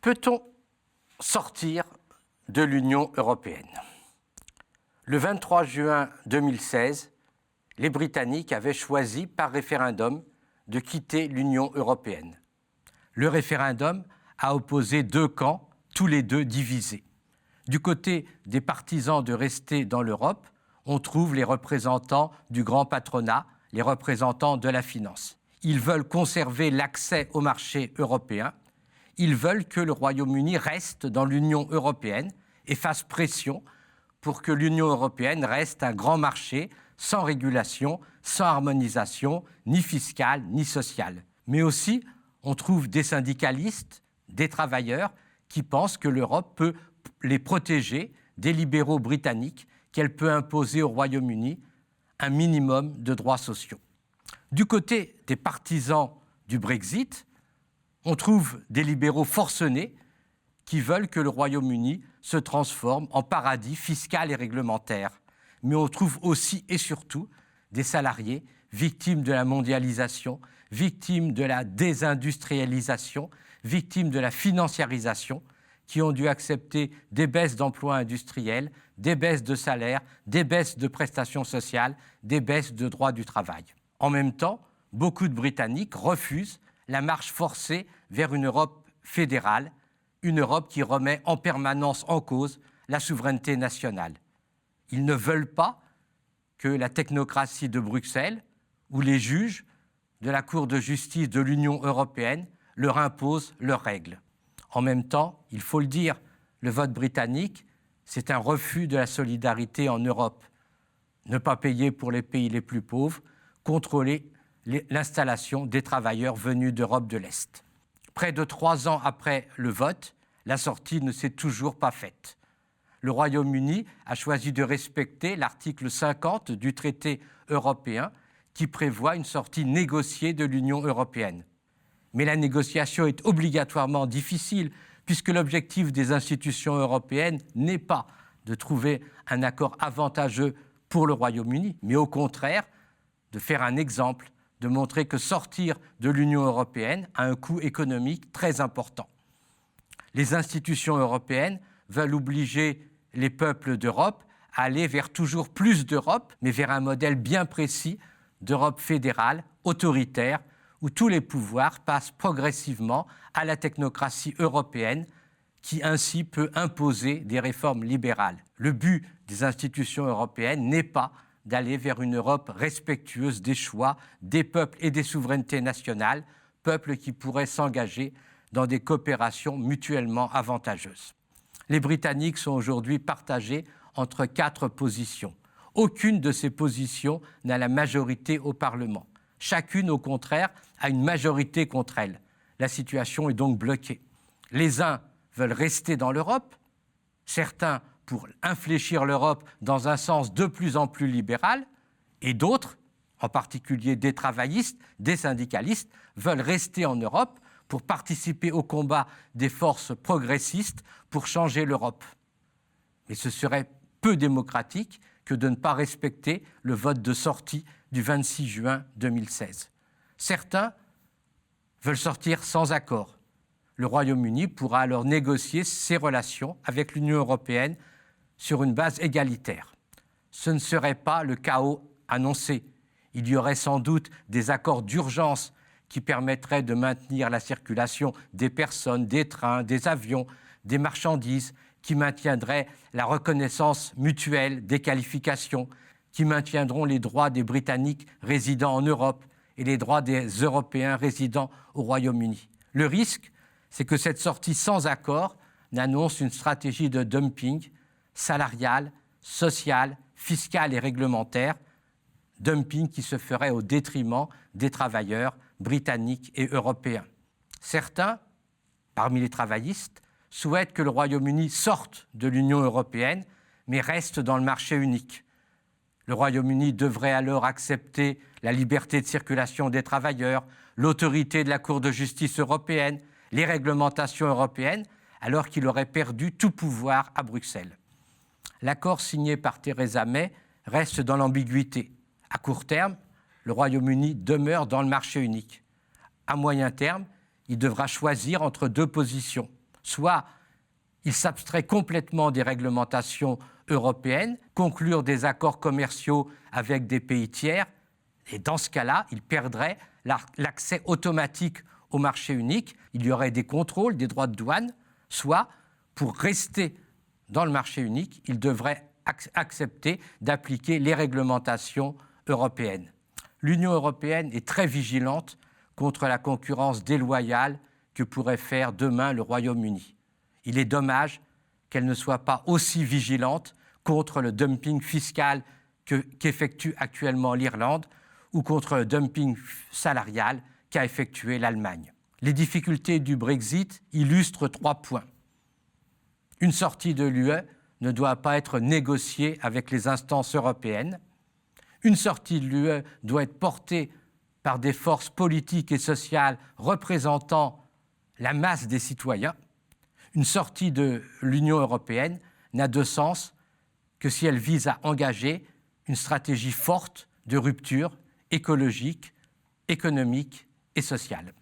Peut-on sortir de l'Union européenne? Le 23 juin 2016, les Britanniques avaient choisi par référendum de quitter l'Union européenne. Le référendum a opposé deux camps, tous les deux divisés. Du côté des partisans de rester dans l'Europe, on trouve les représentants du grand patronat, les représentants de la finance. Ils veulent conserver l'accès au marché européen. Ils veulent que le Royaume-Uni reste dans l'Union européenne et fasse pression pour que l'Union européenne reste un grand marché sans régulation, sans harmonisation, ni fiscale, ni sociale. Mais aussi, on trouve des syndicalistes, des travailleurs qui pensent que l'Europe peut les protéger des libéraux britanniques, qu'elle peut imposer au Royaume-Uni un minimum de droits sociaux. Du côté des partisans du Brexit, on trouve des libéraux forcenés qui veulent que le Royaume-Uni se transforme en paradis fiscal et réglementaire. Mais on trouve aussi et surtout des salariés victimes de la mondialisation, victimes de la désindustrialisation, victimes de la financiarisation, qui ont dû accepter des baisses d'emplois industriels, des baisses de salaires, des baisses de prestations sociales, des baisses de droits du travail. En même temps, beaucoup de Britanniques refusent la marche forcée vers une Europe fédérale, une Europe qui remet en permanence en cause la souveraineté nationale. Ils ne veulent pas que la technocratie de Bruxelles ou les juges de la Cour de justice de l'Union européenne leur imposent leurs règles. En même temps, il faut le dire, le vote britannique, c'est un refus de la solidarité en Europe. Ne pas payer pour les pays les plus pauvres, contrôler l'installation des travailleurs venus d'Europe de l'Est. Près de 3 ans après le vote, la sortie ne s'est toujours pas faite. Le Royaume-Uni a choisi de respecter l'article 50 du traité européen qui prévoit une sortie négociée de l'Union européenne. Mais la négociation est obligatoirement difficile puisque l'objectif des institutions européennes n'est pas de trouver un accord avantageux pour le Royaume-Uni, mais au contraire de faire un exemple, de montrer que sortir de l'Union européenne a un coût économique très important. Les institutions européennes veulent obliger les peuples d'Europe à aller vers toujours plus d'Europe, mais vers un modèle bien précis d'Europe fédérale, autoritaire, où tous les pouvoirs passent progressivement à la technocratie européenne qui ainsi peut imposer des réformes libérales. Le but des institutions européennes n'est pas d'aller vers une Europe respectueuse des choix des peuples et des souverainetés nationales, peuples qui pourraient s'engager dans des coopérations mutuellement avantageuses. Les Britanniques sont aujourd'hui partagés entre 4 positions. Aucune de ces positions n'a la majorité au Parlement. Chacune, au contraire, a une majorité contre elle. La situation est donc bloquée. Les uns veulent rester dans l'Europe, certains pour infléchir l'Europe dans un sens de plus en plus libéral, et d'autres, en particulier des travaillistes, des syndicalistes, veulent rester en Europe pour participer au combat des forces progressistes pour changer l'Europe. Mais ce serait peu démocratique que de ne pas respecter le vote de sortie du 26 juin 2016. Certains veulent sortir sans accord. Le Royaume-Uni pourra alors négocier ses relations avec l'Union européenne sur une base égalitaire. Ce ne serait pas le chaos annoncé. Il y aurait sans doute des accords d'urgence qui permettraient de maintenir la circulation des personnes, des trains, des avions, des marchandises, qui maintiendraient la reconnaissance mutuelle des qualifications, qui maintiendront les droits des Britanniques résidant en Europe et les droits des Européens résidant au Royaume-Uni. Le risque, c'est que cette sortie sans accord n'annonce une stratégie de dumping salarial, social, fiscal et réglementaire, dumping qui se ferait au détriment des travailleurs britanniques et européens. Certains, parmi les travaillistes, souhaitent que le Royaume-Uni sorte de l'Union européenne, mais reste dans le marché unique. Le Royaume-Uni devrait alors accepter la liberté de circulation des travailleurs, l'autorité de la Cour de justice européenne, les réglementations européennes, alors qu'il aurait perdu tout pouvoir à Bruxelles. L'accord signé par Theresa May reste dans l'ambiguïté. À court terme, le Royaume-Uni demeure dans le marché unique. À moyen terme, il devra choisir entre 2 positions. soit il s'abstrait complètement des réglementations européennes, conclure des accords commerciaux avec des pays tiers, et dans ce cas-là, il perdrait l'accès automatique au marché unique, il y aurait des contrôles, des droits de douane, soit, pour rester dans le marché unique, il devrait accepter d'appliquer les réglementations européennes. L'Union européenne est très vigilante contre la concurrence déloyale que pourrait faire demain le Royaume-Uni. Il est dommage qu'elle ne soit pas aussi vigilante contre le dumping fiscal qu'effectue actuellement l'Irlande ou contre le dumping salarial qu'a effectué l'Allemagne. Les difficultés du Brexit illustrent 3 points. Une sortie de l'UE ne doit pas être négociée avec les instances européennes. Une sortie de l'UE doit être portée par des forces politiques et sociales représentant la masse des citoyens. Une sortie de l'Union européenne n'a de sens que si elle vise à engager une stratégie forte de rupture écologique, économique et sociale.